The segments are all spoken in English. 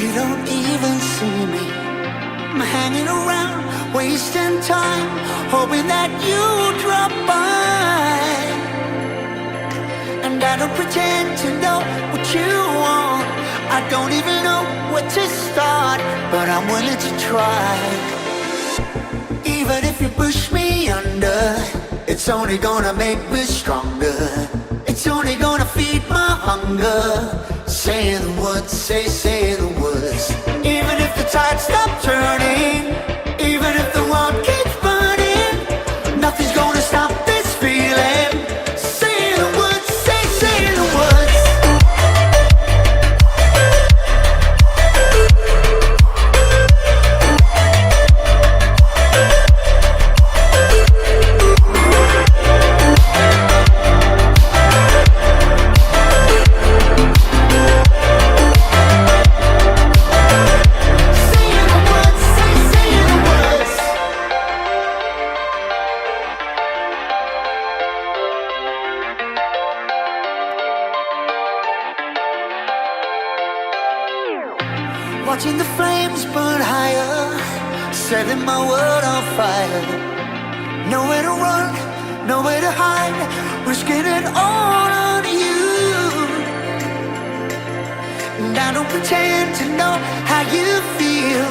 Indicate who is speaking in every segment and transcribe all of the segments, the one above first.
Speaker 1: You don't even see me. I'm hanging around, wasting time, hoping that you drop by. And I don't pretend to know what you want. I don't even know where to start, but I'm willing to try. Even if you push me under, it's only gonna make me stronger. It's only gonna feed my hunger. Say the words, say the words. Even if the tide stops turning, even if the world keeps burning, nothing's gonna stop this feeling. Say the words, say the words. Watching the flames burn higher, setting my world on fire. Nowhere to run, nowhere to hide, risking it all on you. And I don't pretend to know how you feel.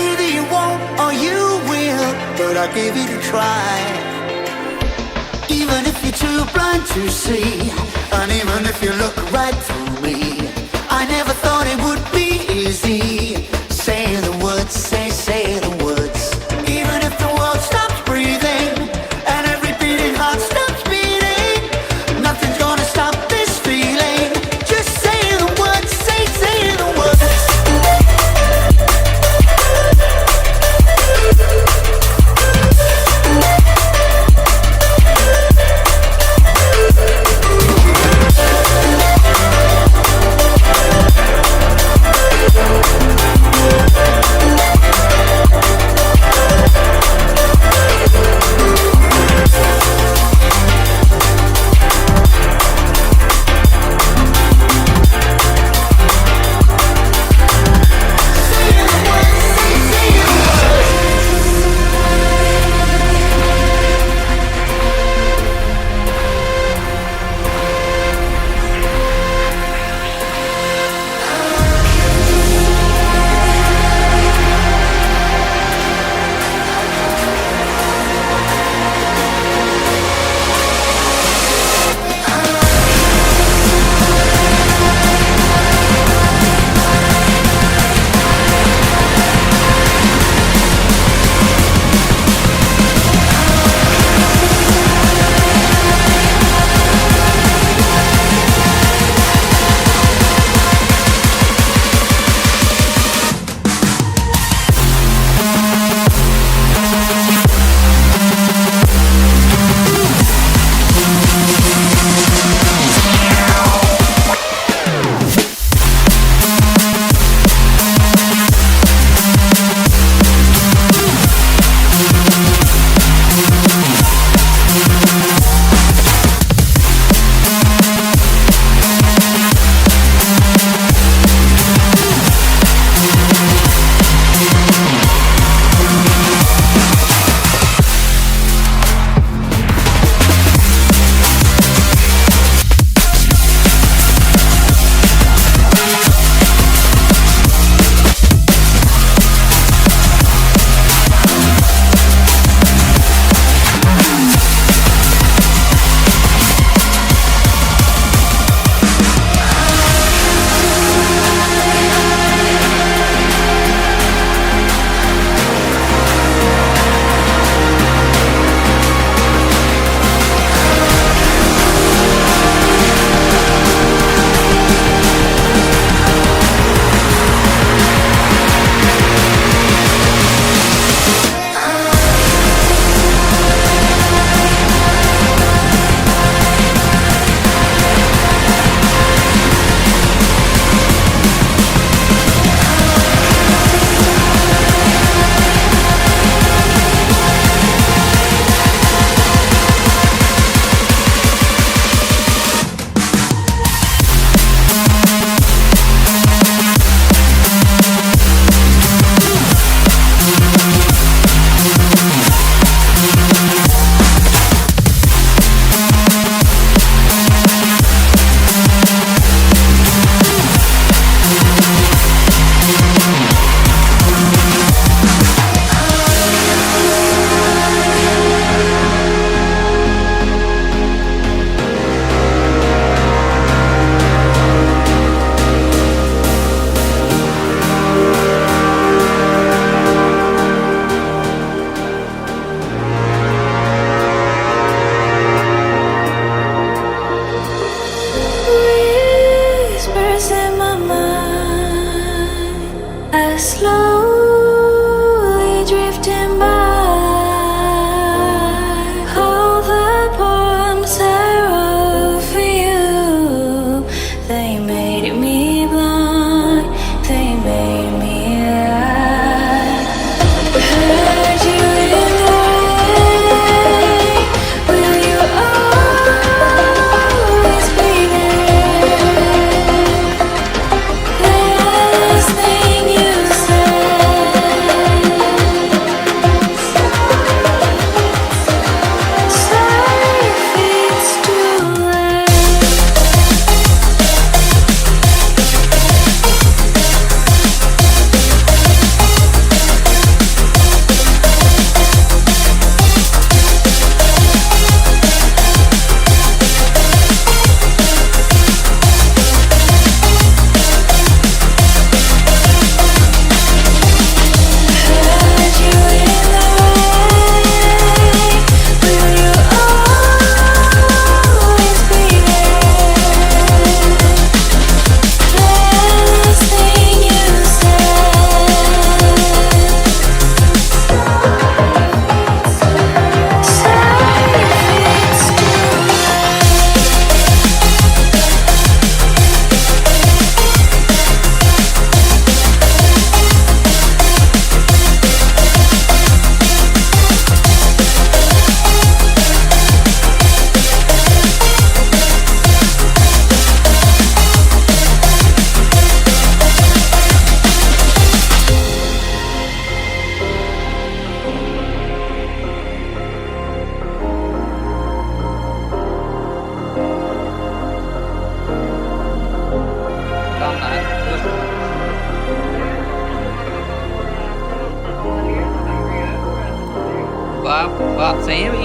Speaker 1: Either you won't or you will, but I'll give it a try. Even if you're too blind to see, and even if you look right through me, I never thought it would be easy. Say the words, say the words. Even if the world stops breathing and every beating heart stops beating, nothing's gonna stop this feeling. Just say the words, say the words.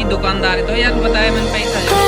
Speaker 2: दुकानदार है तो यार बताया मैंने पैसा जो